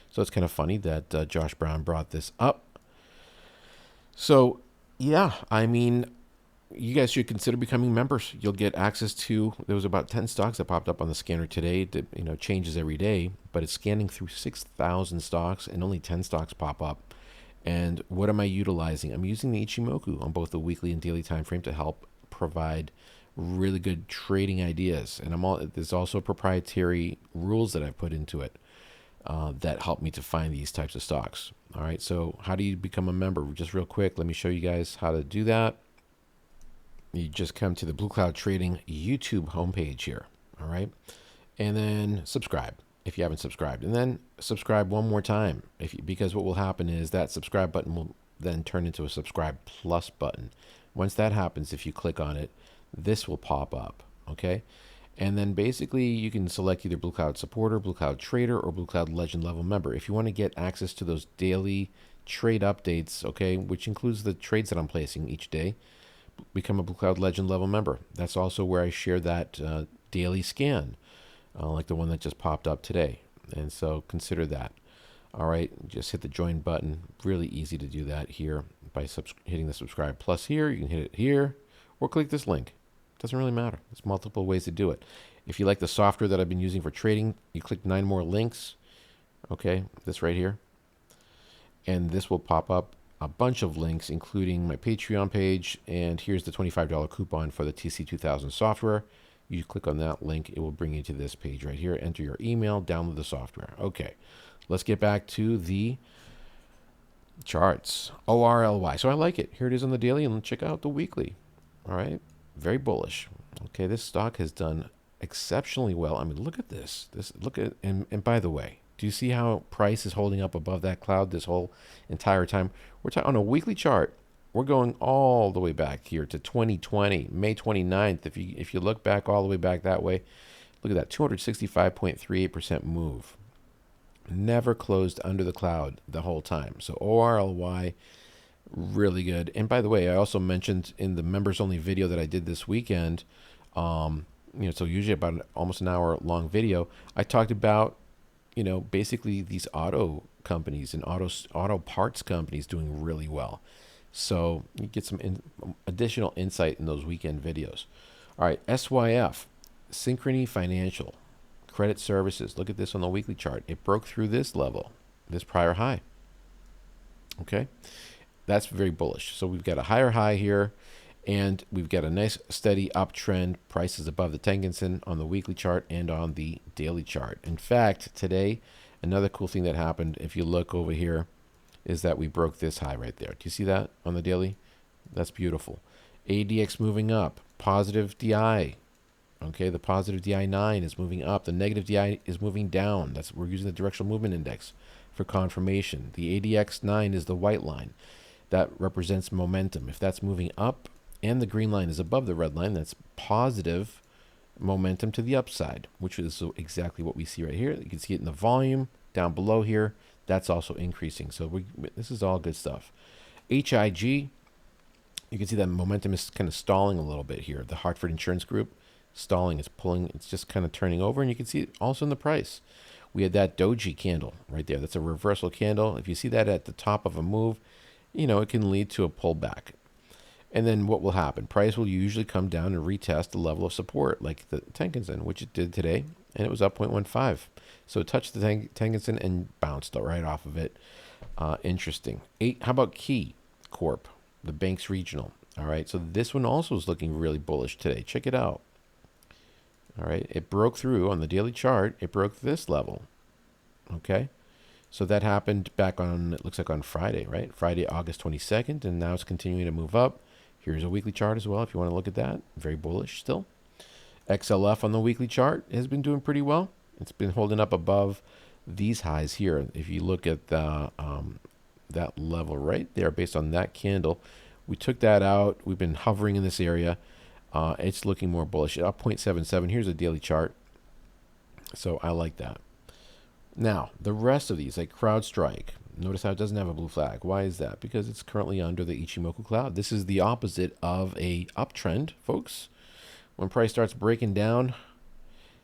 So it's kind of funny that Josh Brown brought this up. So, yeah, I mean, you guys should consider becoming members. You'll get access to, there was about 10 stocks that popped up on the scanner today. It changes every day, but it's scanning through 6,000 stocks and only 10 stocks pop up. And what am I utilizing? I'm using the Ichimoku on both the weekly and daily time frame to help provide really good trading ideas. And there's also proprietary rules that I've put into it that help me to find these types of stocks. All right, so how do you become a member? Just real quick, let me show you guys how to do that. You just come to the Blue Cloud Trading YouTube homepage here, all right? And then subscribe if you haven't subscribed. And then subscribe one more time because what will happen is that subscribe button will then turn into a subscribe plus button. Once that happens, if you click on it, this will pop up, okay? And then basically you can select either Blue Cloud Supporter, Blue Cloud Trader, or Blue Cloud Legend level member. If you want to get access to those daily trade updates, okay, which includes the trades that I'm placing each day, become a Blue Cloud Legend level member. That's also where I share that daily scan, like the one that just popped up today. And so consider that. All right, just hit the join button. Really easy to do that here by hitting the subscribe plus here. You can hit it here or click this link. Doesn't really matter. There's multiple ways to do it. If you like the software that I've been using for trading, you click 9 more links. Okay, this right here. And this will pop up a bunch of links, including my Patreon page. And here's the $25 coupon for the TC2000 software. You click on that link, it will bring you to this page right here. Enter your email, download the software. Okay, let's get back to the charts. ORLY. So I like it. Here it is on the daily, and check out the weekly. All right, very bullish. Okay, this stock has done exceptionally well. I mean, look at this. And by the way, do you see how price is holding up above that cloud this whole entire time? We're talking on a weekly chart. We're going all the way back here to 2020, May 29th. If you look back all the way back that way, look at that 265.38% move. Never closed under the cloud the whole time. So ORLY, really good. And by the way, I also mentioned in the members only video that I did this weekend, so usually about almost an hour long video, I talked about basically these auto companies and auto parts companies doing really well. So you get some additional insight in those weekend videos. All right, SYF, Synchrony Financial, Credit Services. Look at this on the weekly chart. It broke through this level, this prior high. Okay, That's very bullish. So we've got a higher high here, and we've got a nice steady uptrend. Prices above the Tenkan on the weekly chart and on the daily chart. In fact, today, another cool thing that happened, if you look over here, is that we broke this high right there. Do you see that on the daily? That's beautiful. ADX moving up, positive DI. Okay, the positive DI9 is moving up. The negative DI is moving down. We're using the directional movement index for confirmation. The ADX9 is the white line. That represents momentum. If that's moving up and the green line is above the red line, that's positive momentum to the upside, which is exactly what we see right here. You can see it in the volume down below here. That's also increasing. So this is all good stuff. HIG, you can see that momentum is kind of stalling a little bit here. The Hartford Insurance Group stalling, is pulling, it's just kind of turning over, and you can see it also in the price. We had that doji candle right there. That's a reversal candle. If you see that at the top of a move, it can lead to a pullback. And then what will happen? Price will usually come down and retest the level of support, like the Tenkan, which it did today, and it was up 0.15. So it touched the Tenkan and bounced right off of it. Interesting. How about Key Corp, the Banks Regional? All right, so this one also is looking really bullish today. Check it out. All right, it broke through on the daily chart. It broke this level. Okay. So that happened back on, it looks like on Friday, right? Friday, August 22nd, and now it's continuing to move up. Here's a weekly chart as well if you want to look at that. Very bullish still. XLF on the weekly chart has been doing pretty well. It's been holding up above these highs here. If you look at the, that level right there based on that candle, we took that out. We've been hovering in this area. It's looking more bullish. Up 0.77. Here's a daily chart. So I like that. Now, the rest of these, like CrowdStrike, notice how it doesn't have a blue flag. Why is that? Because it's currently under the Ichimoku cloud. This is the opposite of a uptrend, folks. When price starts breaking down,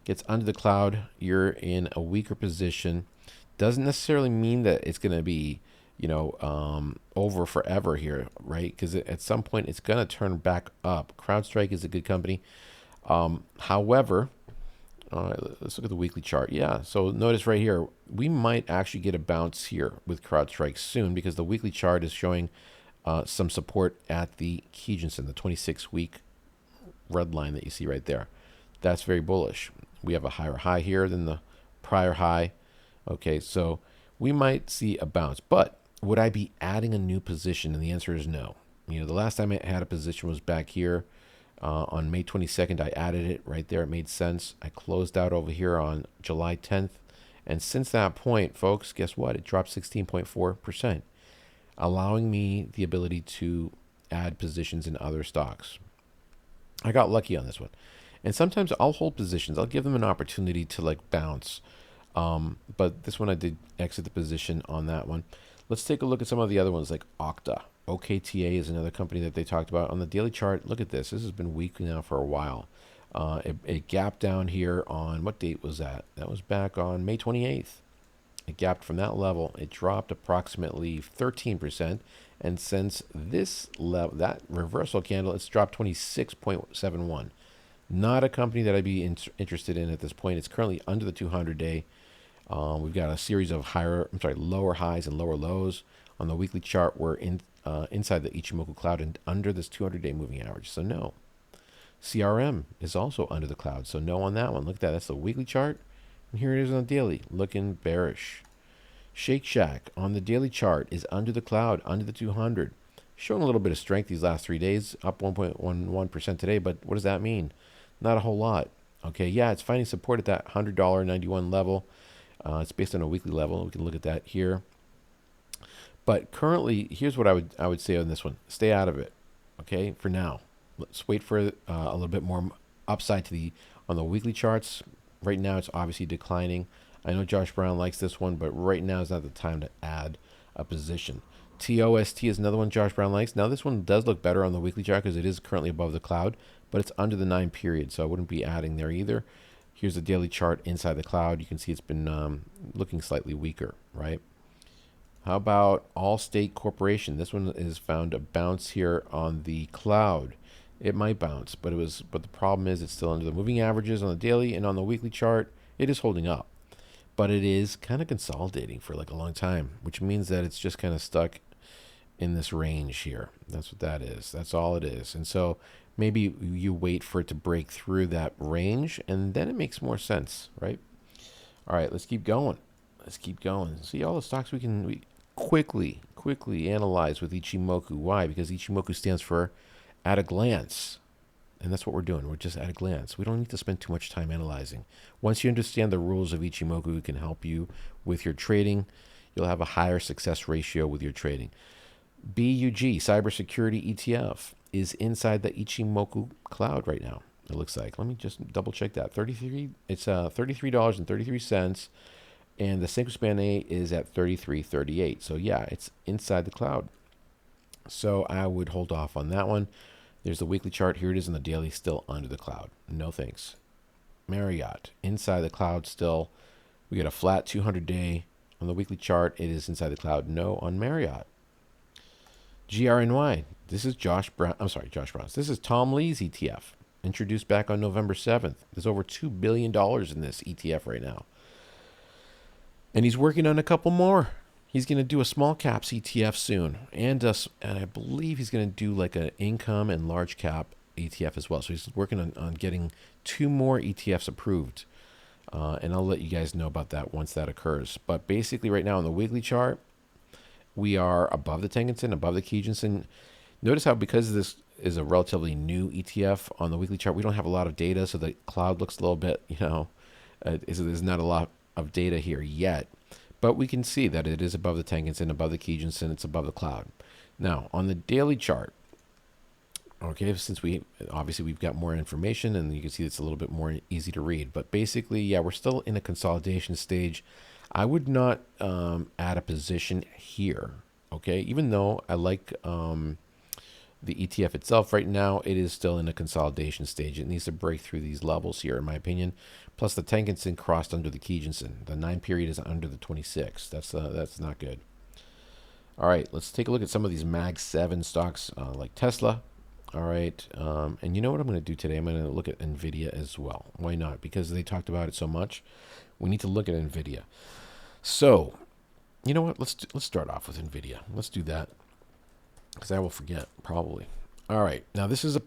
gets under the cloud, you're in a weaker position. Doesn't necessarily mean that it's going to be, over forever here, right? Because at some point, it's going to turn back up. CrowdStrike is a good company. However, all right, let's look at the weekly chart. Yeah, so notice right here, we might actually get a bounce here with CrowdStrike soon because the weekly chart is showing some support at the Kijun-sen, the 26-week red line that you see right there. That's very bullish. We have a higher high here than the prior high. Okay, so we might see a bounce, but would I be adding a new position? And the answer is no. The last time I had a position was back here. On May 22nd, I added it right there. It made sense. I closed out over here on July 10th. And since that point, folks, guess what? It dropped 16.4%, allowing me the ability to add positions in other stocks. I got lucky on this one. And sometimes I'll hold positions. I'll give them an opportunity to bounce. But this one I did exit the position on that one. Let's take a look at some of the other ones like Okta. OKTA is another company that they talked about. On the daily chart, look at this. This has been weak now for a while. It gapped down here on, what date was that? That was back on May 28th. It gapped from that level. It dropped approximately 13%. And since this level, that reversal candle, it's dropped 26.71. Not a company that I'd be interested in at this point. It's currently under the 200-day. We've got a series of lower highs and lower lows. On the weekly chart, we're inside the Ichimoku cloud and under this 200-day moving average. So no. CRM is also under the cloud. So no on that one. Look at that. That's the weekly chart. And here it is on the daily, looking bearish. Shake Shack on the daily chart is under the cloud, under the 200. Showing a little bit of strength these last 3 days, up 1.11% today. But what does that mean? Not a whole lot. Okay, yeah, it's finding support at that $100.91 level. It's based on a weekly level. We can look at that here. But currently, here's what I would say on this one. Stay out of it, okay, for now. Let's wait for a little bit more upside on the weekly charts. Right now, it's obviously declining. I know Josh Brown likes this one, but right now is not the time to add a position. TOST is another one Josh Brown likes. Now, this one does look better on the weekly chart because it is currently above the cloud, but it's under the 9 period, so I wouldn't be adding there either. Here's the daily chart inside the cloud. You can see it's been looking slightly weaker, right? How about Allstate Corporation? This one is found a bounce here on the cloud. It might bounce, but the problem is it's still under the moving averages on the daily and on the weekly chart. It is holding up, but it is kind of consolidating for a long time, which means that it's just kind of stuck in this range here. That's what that is. That's all it is. And so maybe you wait for it to break through that range, and then it makes more sense, right? All right, let's keep going. Let's keep going. See all the stocks we quickly analyze with Ichimoku. Why? Because Ichimoku stands for at a glance. And that's what we're doing. We're just at a glance. We don't need to spend too much time analyzing. Once you understand the rules of Ichimoku, it can help you with your trading. You'll have a higher success ratio with your trading. BUG, Cybersecurity ETF, is inside the Ichimoku cloud right now. It looks like. Let me just double check that. It's $33.33, and the single span A is at $33.38. So yeah, it's inside the cloud. So I would hold off on that one. There's the weekly chart. Here it is in the daily, still under the cloud. No thanks. Marriott, inside the cloud still. We get a flat 200-day on the weekly chart. It is inside the cloud. No on Marriott. GRNY. This is Josh Brown. This is Tom Lee's ETF, introduced back on November 7th. There's over $2 billion in this ETF right now. And he's working on a couple more. He's going to do a small caps ETF soon. And I believe he's going to do like an income and large cap ETF as well. So he's working on getting 2 more ETFs approved. And I'll let you guys know about that once that occurs. But basically right now on the weekly chart, we are above the Tenkan-sen, above the Kijun-sen. Notice how because this is a relatively new ETF on the weekly chart, we don't have a lot of data. So the cloud looks a little bit, there's not a lot of data here yet. But we can see that it is above the Tenkan-sen, above the Kijun-sen, it's above the cloud. Now, on the daily chart, okay, since we've got more information, and you can see it's a little bit more easy to read. But basically, yeah, we're still in a consolidation stage. I would not add a position here, okay? Even though I like the ETF itself right now, it is still in a consolidation stage. It needs to break through these levels here, in my opinion. Plus, the Tenkan-sen crossed under the Kijun-sen. The 9 period is under the 26. That's not good. All right, let's take a look at some of these Mag 7 stocks like Tesla. All right, and you know what I'm going to do today? I'm going to look at Nvidia as well. Why not? Because they talked about it so much. We need to look at Nvidia. So, you know what? Let's start off with Nvidia. Let's do that because I will forget probably. All right, now this is a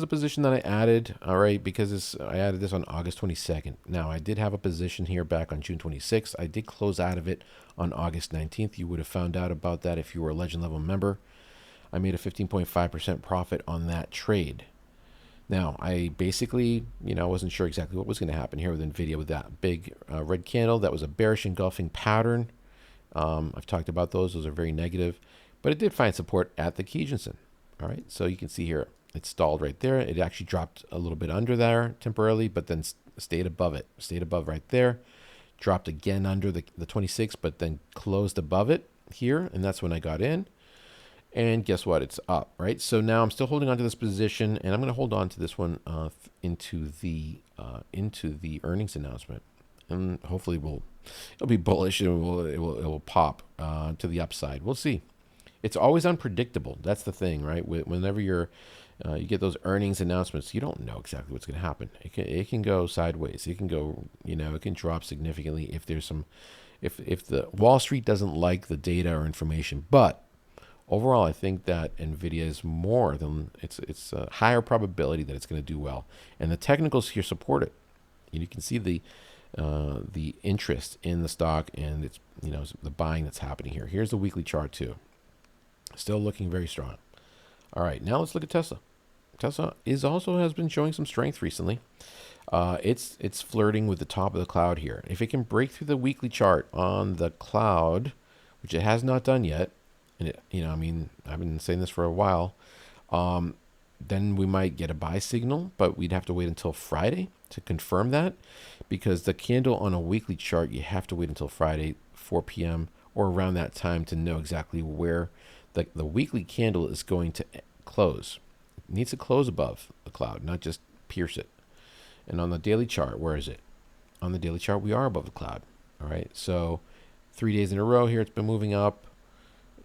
position that I added. All right, because I added this on August 22nd. Now I did have a position here back on June 26th. I did close out of it on August 19th. You would have found out about that if you were a Legend Level member. I made a 15.5% profit on that trade. Now, I basically, wasn't sure exactly what was going to happen here with Nvidia with that big red candle. That was a bearish engulfing pattern. I've talked about those. Those are very negative. But it did find support at the Kijun-sen. All right, so you can see here, it stalled right there. It actually dropped a little bit under there temporarily, but then stayed above it. Stayed above right there. Dropped again under the 26, but then closed above it here, and that's when I got in. And guess what? It's up, right? So now I'm still holding on to this position, and I'm going to hold on to this one into the earnings announcement, and hopefully it'll be bullish and it will pop to the upside. We'll see. It's always unpredictable. That's the thing, right? Whenever you get those earnings announcements, you don't know exactly what's going to happen. It can go sideways. It can go, it can drop significantly if there's if the Wall Street doesn't like the data or information. But overall, I think that Nvidia is more than it's a higher probability that it's going to do well, and the technicals here support it. You can see the interest in the stock, and it's the buying that's happening here. Here's the weekly chart too. Still looking very strong. All right, now let's look at Tesla. Tesla has been showing some strength recently. It's flirting with the top of the cloud here. If it can break through the weekly chart on the cloud, which it has not done yet, and I've been saying this for a while, then we might get a buy signal, but we'd have to wait until Friday to confirm that, because the candle on a weekly chart, you have to wait until Friday, 4 p.m. or around that time to know exactly where the weekly candle is going to close. It needs to close above the cloud, not just pierce it. And on the daily chart, where is it? On the daily chart, we are above the cloud. All right, so 3 days in a row here, it's been moving up,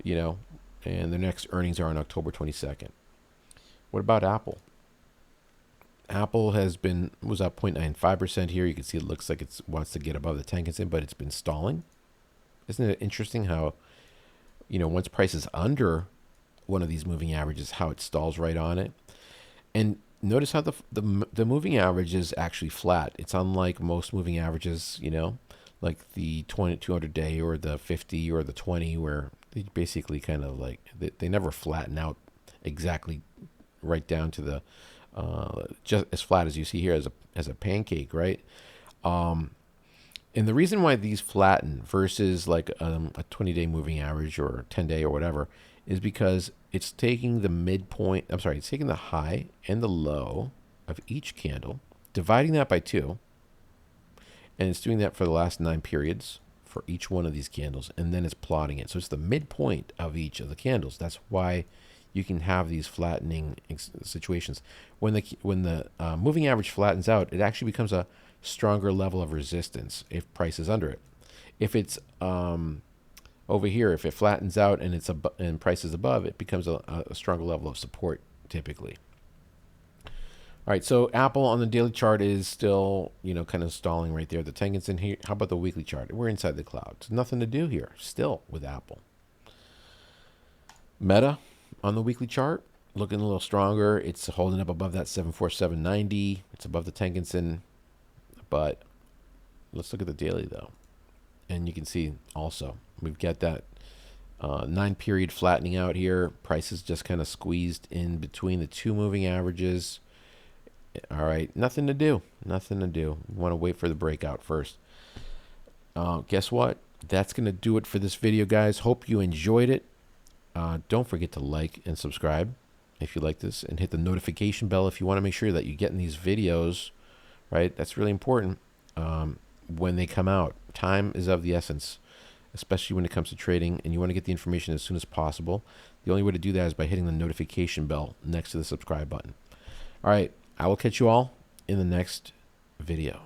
and the next earnings are on October 22nd. What about Apple? Apple was up 0.95% here. You can see it looks like it wants to get above the Tenkan-sen, but it's been stalling. Isn't it interesting how, once price is under one of these moving averages, how it stalls right on it. And notice how the moving average is actually flat. It's unlike most moving averages, you know, like the 200-day or the 50 or the 20, where they basically kind of like, they never flatten out exactly right down to the, just as flat as you see here as a pancake, right? And the reason why these flatten versus like a 20-day moving average or 10-day or whatever is because it's taking the midpoint, it's taking the high and the low of each candle, dividing that by 2, and it's doing that for the last 9 periods for each one of these candles, and then it's plotting it. So it's the midpoint of each of the candles. That's why you can have these flattening situations. When the moving average flattens out, it actually becomes a stronger level of resistance if price is under it. If it's over here, if it flattens out and it's and price is above, it becomes a stronger level of support typically. All right, so Apple on the daily chart is still, you know, kind of stalling right there. The Tengensen here. How about the weekly chart? We're inside the clouds. Nothing to do here still with Apple. Meta on the weekly chart, looking a little stronger. It's holding up above that 747.90. It's above the Tengensen. But let's look at the daily though. And you can see also we've got that 9 period flattening out here. Price is just kind of squeezed in between the 2 moving averages. All right, nothing to do. Nothing to do. We want to wait for the breakout first. Guess what? That's going to do it for this video, guys. Hope you enjoyed it. Don't forget to like and subscribe if you like this, and hit the notification bell if you want to make sure that you're getting these videos, right? That's really important when they come out. Time is of the essence, especially when it comes to trading, and you want to get the information as soon as possible. The only way to do that is by hitting the notification bell next to the subscribe button. All right, I will catch you all in the next video.